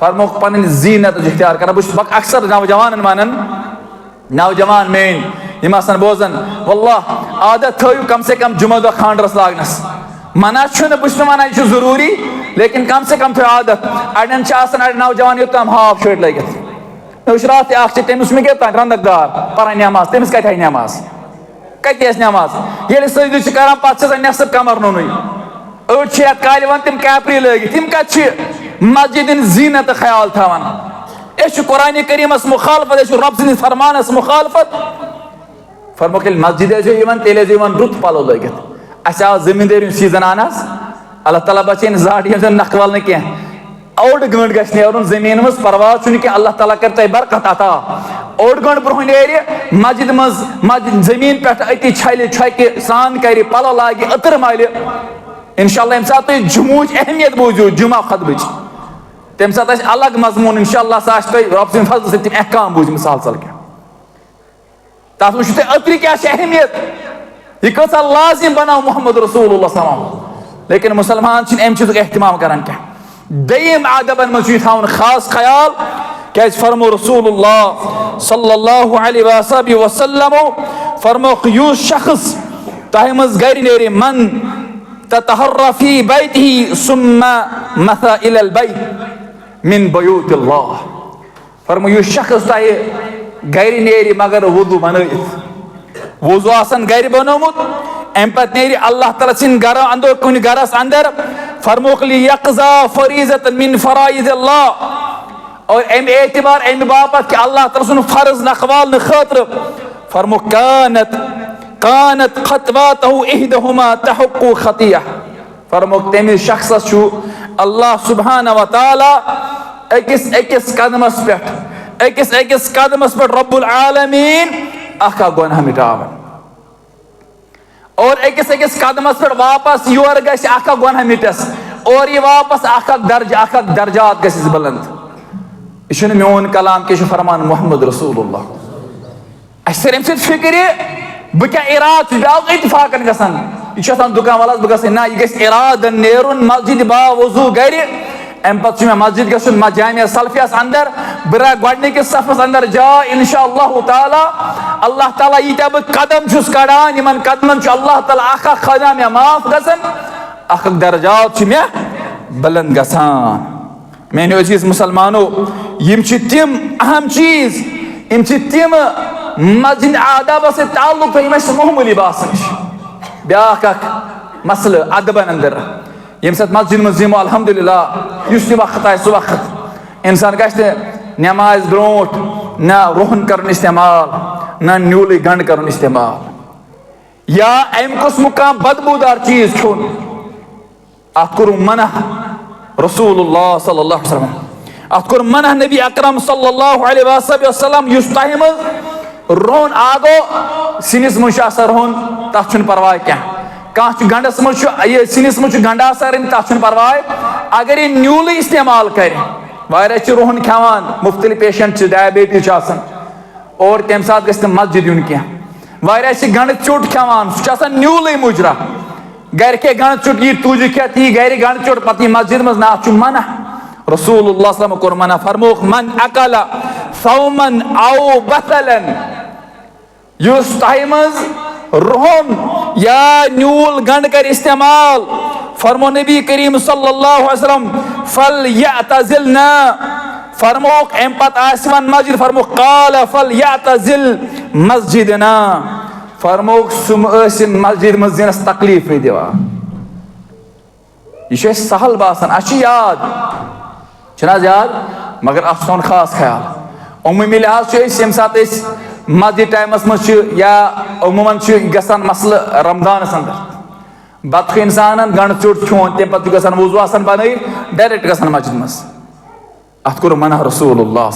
Speaker 1: फरमोक पन जीनत इख्तियार कर। बह अक्सर नौजवान वन नौजवान मेन बोजान वल्लाह आदत थो कम से कम जुमा दो खांडरस लागनस मना बह वन यह जरूरी लेकिन कम से कम थो आदत। अड़न अड़ नौजवान योतम हाफ शर्ट लगित मे रात तमिस मे क्या रंदकदार पान नमाज तमिस कत नमाज कत नमाज ये सजद कर पे नसब कमर नुन अड़ काल वन तम कैपरी लगित तम कत मस्जिद जीनत ख्याल थवान। कुरान करीमस मुखालफत रब सद फरमानस मुखालफत। फरमोक मस्जिद तेल रुत पलो लगित अस आव जमींदारी सीजन आनस अल्लाह ताला बचन जाट नखवल न कह ओड गंट गश नेरुन जमीन मज परवाह कि अल्लाह ताला कर तह बरकत अता। ओड गंट ब्रोह नेर मस्जिद मज जमीन पे अति छल छक सान कर पलो लागे अतर मल इंशाअल्लाह यम सात तुम जुमुच अहमियत बूझो जुमा खुतबच तम सात अलग मजमून इंशाअल्लाह सह रब सद फजल सम अहकाम बूझ मिसाल सल क्या तथ वो अतर क्या अहमियत यह कसा लाजिम बनाओ मोहम्मद रसूलुल्लाह सल्लल्लाहु। लेकिन मुसलमान अम चीज़ एहतमाम करान क्या दय्यम आदबन मज थवन खास ख्याल क्या फरमो रसूलुल्लाह सल्लल्लाहु अलैहि वसल्लम फरमोक युस शख्स तह मज गर नेर मन ततहर्रा फी बैतिही सुम्मा मसा इलल बैत मिन बयूतिल्लाह। फरमो युस शख्स तह गर नेर मगर वुदू बनइथ वुजू आसन गर बनोमुत अम पे नेर अल्लाह ताला सिन गर अंदर कुन गरस अंदर फरमोक लियक़ज़ा फरीज़त मिन फ़राइज़िल्लाह और अम एतबार अम बापत कि अल्लाह ताला सुन फर्ज नखवाल खातिर फरमो कानत खतवातहु इहदहुमा तहुक्कु खतिया। फरमोक तमिस शख्सस छु अल्लाह सुब्हानहु व तआला अकिस कदमस पे रब्बुल आलमीन अखा गुनाह मिटावन और अकिस कदमस पे वापस योर गस अखा गुनाह मिटस और ये वापस अखा दर्जात गस बुलंद। यह मोन कलाम कि फरमान मोहम्मद रसूलुल्लाह अस अम फिक्र बह क्या इराद ब्याक इतफाकन गसान यह दुकान वाला बह गस ना यह गस इरादन नेरुन मस्जिद बा वजू गर अम पे मे मस्जिद गुन जामिया सल्फियास अंदर बह गोडनिकस सफस अंदर जा इंशाअल्लाह ताला अल्लाह ताला यीत्या बह कदम छुस कड़ान यमन कदमन अल्लाह ताला अख खदा मे माफ गसन अख दर्जात मे बुलंद गसान। मेरे अजीज मुसलमानो यम तिम अहम चीज यम तिम मस्जिद आदाब से ताल्लुक तो यम मामूली बासन ब्याक मसल अदबन अंदर यम सत मस्जिद मज यमो अल्हम्दुलिल्लाह युस वक्त आए सह वक्त इंसान गि नमाज ब्रोट ना रोहन कर इस्तेमाल ना न्यूल गंड कर इस्तेमाल या अम कुसमुक कह बदबूदार चीज खोन अत कोर मना रसूलुल्लाह सल्लल्लाहु अलैहि वसल्लम अत कोर मना नबी अकरम सल्लल्लाहु अलैहि वसल्लम युस तह मज रोहन आगो सिनिस मज रोहन तथ परवाह क्या कह गंडस मज सिनिस मज गंड आसान तथ परवाह अगर यह न्यूल इस्तेमाल कर रोहन खान मुख्तलिफ पेशेंट डायबिटीज और तम सात गस मस्जिद यून कह गंड चोट खान सह न्यूल मुजरा गर के गंड चोट यह तुज क्या ती गर गंड चोट पे मस्जिद मज ना मना रसूलुल्लाह सल्लल्लाहु अलैहि वसल्लम कोर मना फरमोक मन अकला सौमन औ बतलन युस तह मज रोहन या न्यूल गंड कर इस्तेमाल फरमो नबी करीम सल्लल्लाहु अलैहि वसल्लम फल यअतज़िलना फरमोक अम पत आसमान मस्जिद फरमो काल फल यअतज़िल मस्जिदना फरमोक सुम मस्जिद मज तकलीफ दिवान यह सहल बासान अस याद याद मगर अस थोन खास ख्याल उमूमी लिहाज यम सात मस्जिद टाइमस मज या अमूमन गसान मसल रमदानस अंदर बत इंसान गंड चोट खोन तम पे गसान वजू आसान बन डायरेक्ट गसान मस्जिद मज अत कोर मना रसूलुल्लाह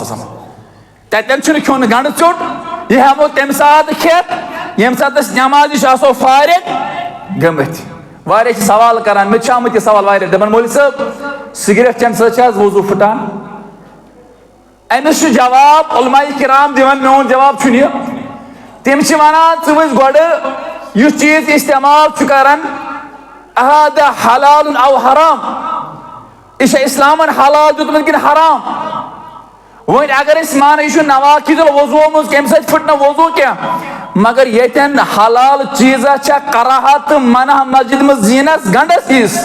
Speaker 1: ततन खोन गंड चोट यह हेमो तम सात खेत यम सात नमाज आसो फारिग गमित वारिया सवाल करान मे आमुत सवाल वारिया दपन मौलवी साहब सिगरेट चेन सह वजू फुटान अमिस जवाब उलमाए किराम दिवान मोन जवाब तम वनान च गोड युस चीज इस्तेमाल करान अहादा हलाल औ हराम यह इस्लामन हलाल दितमुत कि हराम वन अगर मान यह नवाकिजुल वजू मज कम फुट वजू क्या मगर यन हलाल चीजा कराहत मना मस्जिद मज जीनस गंडस हिस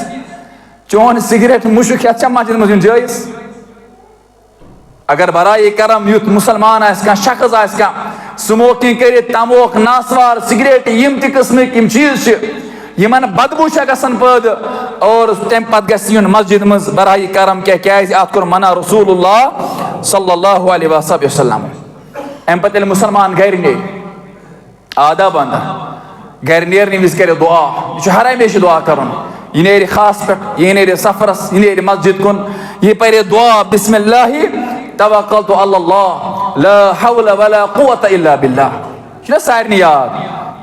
Speaker 1: चोन सिगरेट मुशक या मस्जिद मज जायज अगर बराई करम युथ मुसलमान शख्स स्मोकिंग कर तमोक नासवार सिगरेट यम तिस्मिक चीज यमन बदबू गसन पद और तम पे ग मस्जिद मज बराई करम क्या अत कोर मना रसूलुल्लाह सल्लल्लाहु अलैहि वसल्लम अम पे मुसलमान घर ने आदाब अंदर घर नेरने विज कर दुआ यह हर हमेशा दुआ कर यह नेर खास पे यह नेर सफरस यह नेर मस्जिद कुन यह पर दुआ बिस्मिल्लाहि तवक्कलतु अल्लाह ला हौला वला कुव्वता इल्ला बिल्लाह सारे याद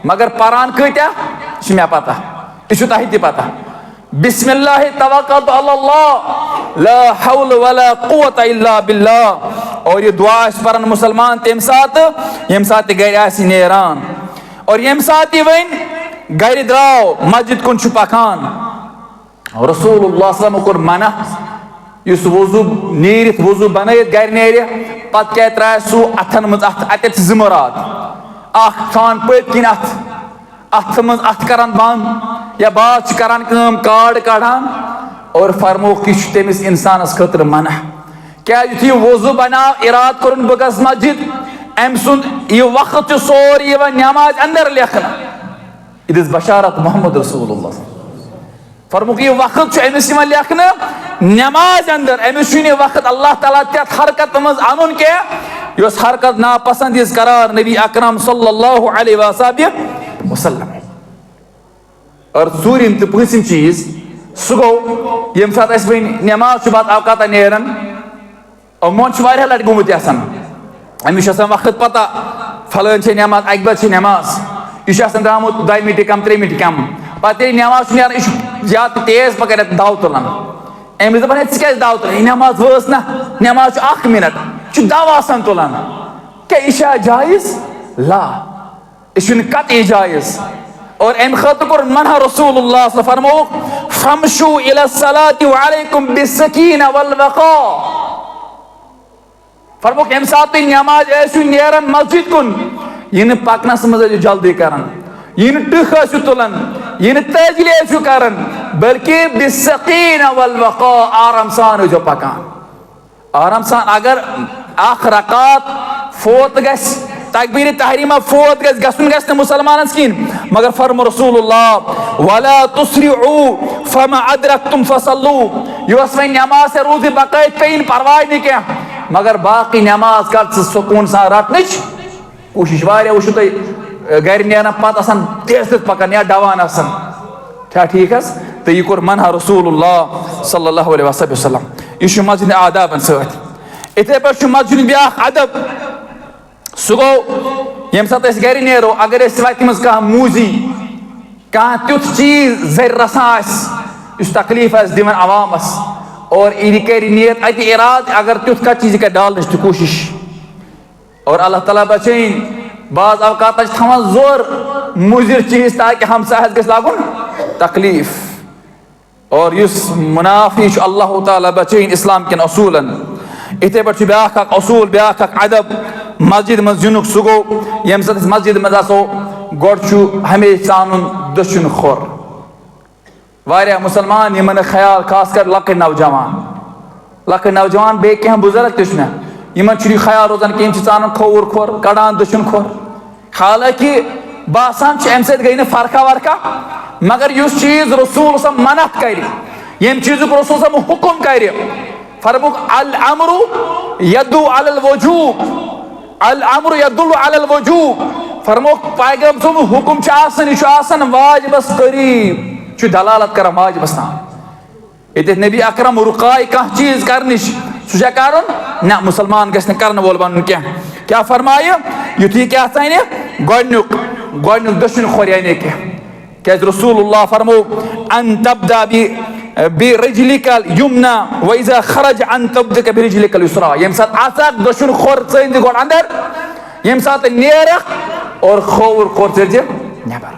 Speaker 1: मगर पारान कत्या मे पता यह तह पता बिस्मिल्लाहि तवक्कलतु अल्लाह ला हौला वला कुव्वता इल्ला बिल्लाह और यह दुआ पारान मुसलमान तम सात यम सात घर नेरान और यम सात वन घर द्राव मस्जिद कुन पकान रसूलुल्लाह सल्लल्लाहु अलैहि वसल्लम कोर मना इस वजू नीरित वजू बनत घर नेर पत क्या त्राय सू अथन मज अत जिमरात अन पत किन अथ मज अथ करान बंद या बात करान कार्ड कड़ान और फरमोक यह तमिस इंसानस खतर मना क्या यु वजू बनाव इराद कर बह गस मस्जिद अम सुंद यह वक्त सोर नमाज अंदर लेखन यह बशारत मोहम्मद रसूलुल्लाह फरमुक यह वक्त अमिस लेखन नमाज अंदर अमिस वक्त अल्लाह ताला तथ हरकत मज अन क्या हरकत नापसंद करार नबी अकरम सल्लल्लाहु अलैहि वसल्लम और सूरिम तो पूसिम चीज सह गो यम सात वन नमाज बाद अवकात नेरन और मोन वारिया लट गोमुत अमिस वक्त पता फलान नमाज अक बज नमाज यह द्रामुत 2 मिनट कम 3 मिनट कम पे नमाज यह ज्यादा तेज पकड़ दाव तुलान अमिस दपान क्या दाव तुलान नमाज वस ना नमाज 1 मिनट दाव आसान तुलान क्या यह जायज ला यह कत जायज और अम खतर कोर मना रसूलुल्लाह फरमो फमशू इला सलाति व अलैकुम बिस्सकीना वल वक़ा फरमो कम सात नमाज ऐसु नेरन मस्जिद कुन यह पकनस मज जल्दी कर यह टख तुलान यह तजली कर बल्कि बिस्सकीना वल वक़ा आराम सान पकान आराम सान अगर अख रकात फोत गस तकबीर तहरीमा फोत गस मुसलमान किन मगर फरमो रसूलुल्लाह वला तुसरिउ फमा अदरकतुम फसल्लू यह वन नमाज से रोज बकायद पेन परवाह नहीं क्या मगर बाकी नमाज कर सुकून सा रटन कोशिश वो तुम घर नेरान पत तेज पकान या डवान क्या ठीक तो यह कोर मना रसूलुल्लाह सल्लल्लाहु अलैहि वसल्लम यह मस्जिद आदाबन सत इथे पे मस्जिद ब्या अदब सह गो यम सात घर नेरो अगर वत मज कह मूजी कह तुथ चीज जर रसान तकलीफ दिवन अवामस और यह कर नियत अत इराद अगर तुथ कह चीज कर डालने की कोशिश और अल्लाह ताला बचन बाज अवकात थवान जोर मुजिर चीज ताकि हमसायस गस लागुन तकलीफ और इस मुनाफी अल्लाह ताला बचन इस्लाम के असूलन इथे पे ब्या असूल ब्या अदब मस्जिद मज जुन सह गो यम सात मस्जिद मज आसो गोड़ हमेशा सानुन दशुन खोर वारिया मुसलमान यमन ख्याल खास कर लक नौजवान बे क्या बुजुर्ग तमें यमन ख्याल रोजान कि सान खोर खोर कड़ान दशुन खोर हालांकि बासान अम सत गई फर्का वर्का मगर इस चीज रसूल सम मनत कर यम चीज रसूल सम हुकुम कर फरमुक अल अमरु यदु अलल वजूब अल अमरु यदुल्लु अलल वजूब फरमुक पैगम सम हुकुम यह वाजिबस करीब दलालत कर वाजिबस तान ये नबी अकरम रुकाय कह चीज कर सह कर ना मुसलमान गस कर वोल बन क्या फरमाय युथी क्या सान गोडनुक दशुन खोर यानी क्या रसूलुल्लाह फरमो अन तब्दा बिरजलिकल युमना व इज़ा खरज अन तब्दा बिरजलिकल युसरा यम सात आसक दशुन खोर चंद गोड अंदर यम सात नेरख और खोर खोर चर्ज नेबर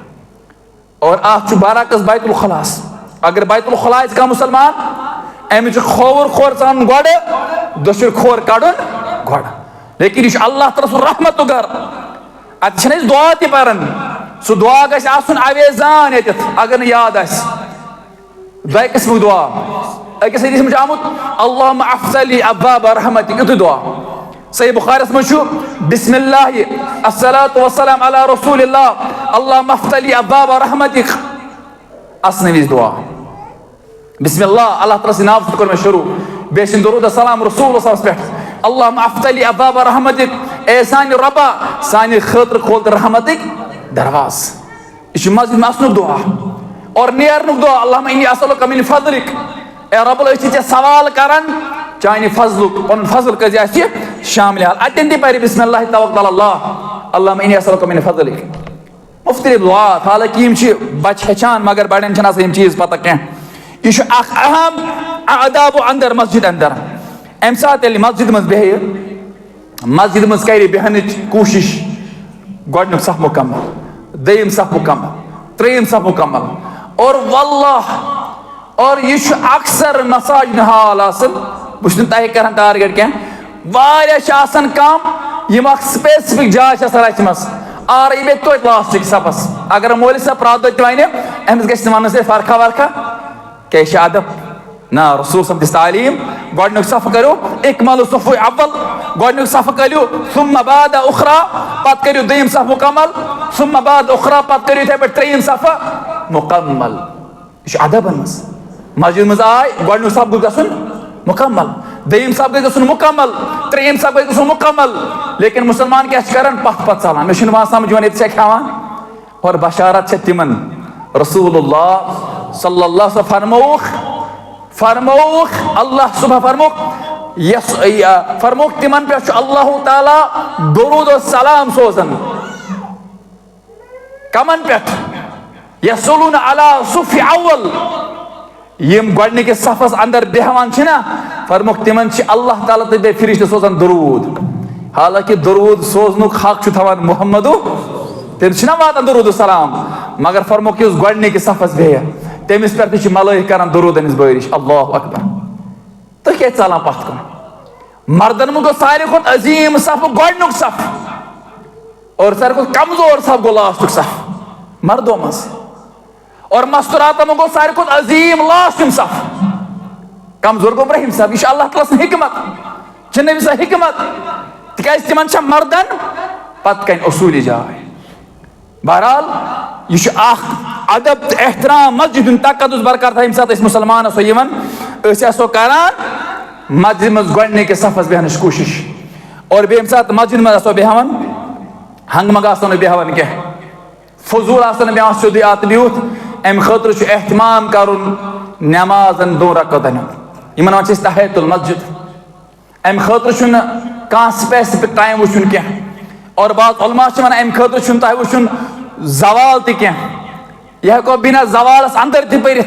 Speaker 1: और आज बरकस बैतुल खलास अगर बैतुल खलास का मुसलमान अमिच खोवर खोर सान गोड़ दोशर खोर कड़न गोड़ लेकिन यह अल्लाह ताला रहमत गर अत दुआ तन सह दुआ गुन अवेजान ये अगर याद दो किस्म दुआ अकिस हदीस में आमुत अल्लाहुम्मा अफ्ज़ली अब्वाब रहमतिक युत दुआ सही बुखारिस में बिस्मिल्लाह अस्सलातु वस्सलाम अला रसूलिल्लाह अल्लाहुम्मा अफ्ज़ली अब्वाब रहमतिक असनवी दुआ बिस्मिल्लाह अल्लाह ताला नाम कर शुरू बेसिन दरूद सलाम रसूल पे अल्लाहुम्मा अफ्ज़ली अब्वाब रहमतिक ए सान रब्बा सान खतर खोल रहमतिक दरवाज यह मस्जिद में असनुक दुआ और नेरनुक दुआ अल्लाहुम्मा इन्नी असअलुका मिन फज़लिक ए रब्बुल ऐसे सवाल करन चाहे फजलुक पन फजल कज शामिल अतन तह बिस्मिल्लाह तवक्कल अल्लाह अल्लाहुम्मा इन्नी असअलुका मिन फज़लिक मुख्तलिफ दुआ हालांकि यम बच हेचान मगर बड़न छन चीज पता कह यह अहम आदाब अंदर मस्जिद अंदर अम सात मस्जिद मज बेह मस्जिद मज कर बेहन कोशिश गोडनुक सफ मुकम्मल दयम सफ मुकम्मल त्रेम सफ मुकम्मल और वल्लाह और यह अक्सर मसाजिद हाल बह तह कर टारगेट क्या कम यम स्पेसिफिक जाय रचमस आर बे तो लास्टिक सफस अगर मोल सब प्रात दो वन अमिस ग वन फरखा वर्खा क्या अदब ना रसूल सब दिस तालीम गोडनुक सफ करो इकमल सफ़ अव्वल गोडनुक सफ करो सुम्मा बाद उखरा पत करो दयम सफ मुकम्मल सुम्मा बाद उखरा पत करो इथे पे त्रेम सफ मुकम्मल यह अदब मस्जिद मज आय गोडनुक सफ गुन मुकम्मल दयम सफ गुन मुकम्मल त्रेम सफ गुन मुकम्मल लेकिन मुसलमान क्या कर पथ पथ चलान मे समझ ये खेवान और बशारत तिमन रसूलुल्लाह सल्लल्लाहु अलैहि वसल्लम फरमौख अल्लाह सुबह फरमौख तिमन पे अल्लाह ताला दुरूद और सलाम सोजन कमन पे यसलून अला सुफ़ अव्वल यम गोडनिक सफस अंदर बेहवान छना फरमौख तिमन अल्लाह ताला ते फरिश्ते सोजन दुरूद हालांकि दुरूद सोजनुक हक थवान मुहम्मदु तम वातान दुरूद सलाम मगर फरमौख गोडनिक सफस बेह तमिस पे मलाइक कर दुरूद अमिस बारिश अल्लाह अकबर तो क्या चलान पथ कुन मर्दन में गो सारे खुद अजीम सफ गोडनुक सफ और सारे खुद कमजोर सफ गो लास्टुक सफ मर्दों मज और मस्तुरात में गो सारे खुद अजीम लास्टुम सफ कमजोर गो ब्रहिम सफ यह अल्लाह ताला हिकमत नबी सा हिकमत तिमन मर्दन पत कन असूली जाय बहरहाल यह अदब एहतराम मस्जिद तकदुस बरकरार था सात मुसलमान सो करान मस्जिद मज गोडने के सफस बेहन कोशिश और बे सात मस्जिद मज बेहवन हंग मंग बेहवन क्या फजूल बेहन सोद अत बिहुत अम खतर एहतमाम कर नमाजन 2 रकअतन इन वन तहियतुल मस्जिद अम खतर कह स्पेसिफिक टाइम वुचन क्या और बात उलमा वन अम खतर तह वुचन जवाल तह यह हेको बिना जवालस अंदर पर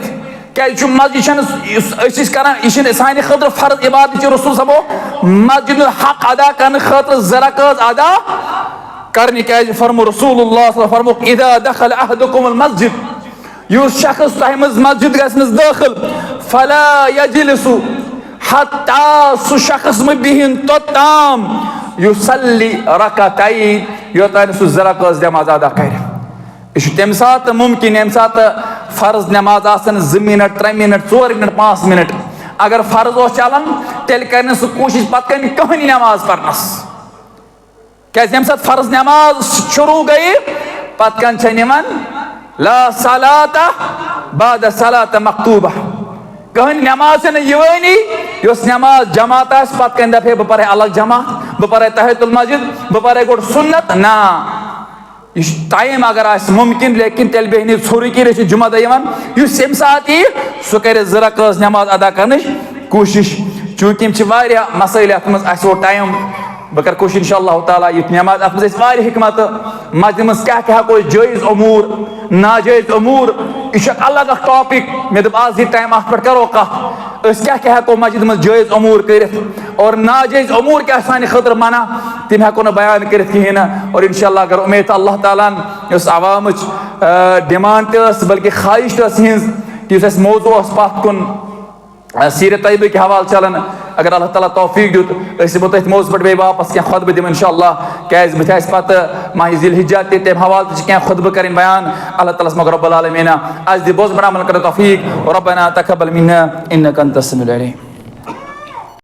Speaker 1: क्या मस्जिद करान यह सान खतर फर्ज इबादत रसूल सबो मस्जिद हक अदा करने खतर ज़रकत अदा करने क्या फरमो रसूलुल्लाह फरमो इदा दखल अहदुकुमुल मस्जिद युस शख्स तह मस्जिद गस दाखिल फला यजलिसु हत्ता सु शख्स में बिहिन तोताम युसल्ली रकअतैन योतान सु ज़रकत नमाज अदा कर यह तम सात मुमकिन यम सात फर्ज नमाज 2 मिनट 3 मिनट 4 मिनट 5 मिनट अगर फर्ज चलान तेल कर कोशिश पत कहनी नमाज पढ़नस क्या यम सात फर्ज नमाज शुरू गई पत कन ला सलाता बाद सलात मकतूबा कहनी नमाज यवानी यस नमाज जमात पत कन दफे बह पढ़े अलग जमात बह पढ़े तहियतुल मस्जिद बह पढ़े गोड सुन्नत ना यह टाइम अगर मुमकिन लेकिन तेल बेहन छोर कर जुमा दम सात यी सह कर 2 रकअत नमाज अदा करने कोशिश चूँकि मसाइल अत मज टाइम बह कर कोशिश इंशाअल्लाह ताला यह नमाज अत मज हिकमत मस्जिद मज क्या क्या हेको जायज़ अमूर नाजायज़ अमूर यह अलग टॉपिक मे दप आज यह टाइम अत पे करो कह क्या क्या हेको मस्जिद मज जायज़ अमूर कर और नाजायज़ अमूर क्या सान खतर मना तम हेको न बयान कर कहें और इंशाअल्लाह अगर उम्मीद अल्लाह ताला आवाम डिमांड बल्कि ख्वाहिश कि मौजू पत कुन सीरत तय्यबा के हवाले चलान अगर अल्लाह ताला तौफीक दुत बो तथ मौज पे वापस क्या खुतब दिम इंशाअल्लाह क्या पे माह जिलहिज्जा तम हवाले क्या खुतब कर बयान अल्लाह ताला मगर रब्बुल आलमीन आज दि बोझ बना अमल कर तौफीक रब्बना तक़ब्बल मिन्ना इन्नका अंतस समीउल अलीम।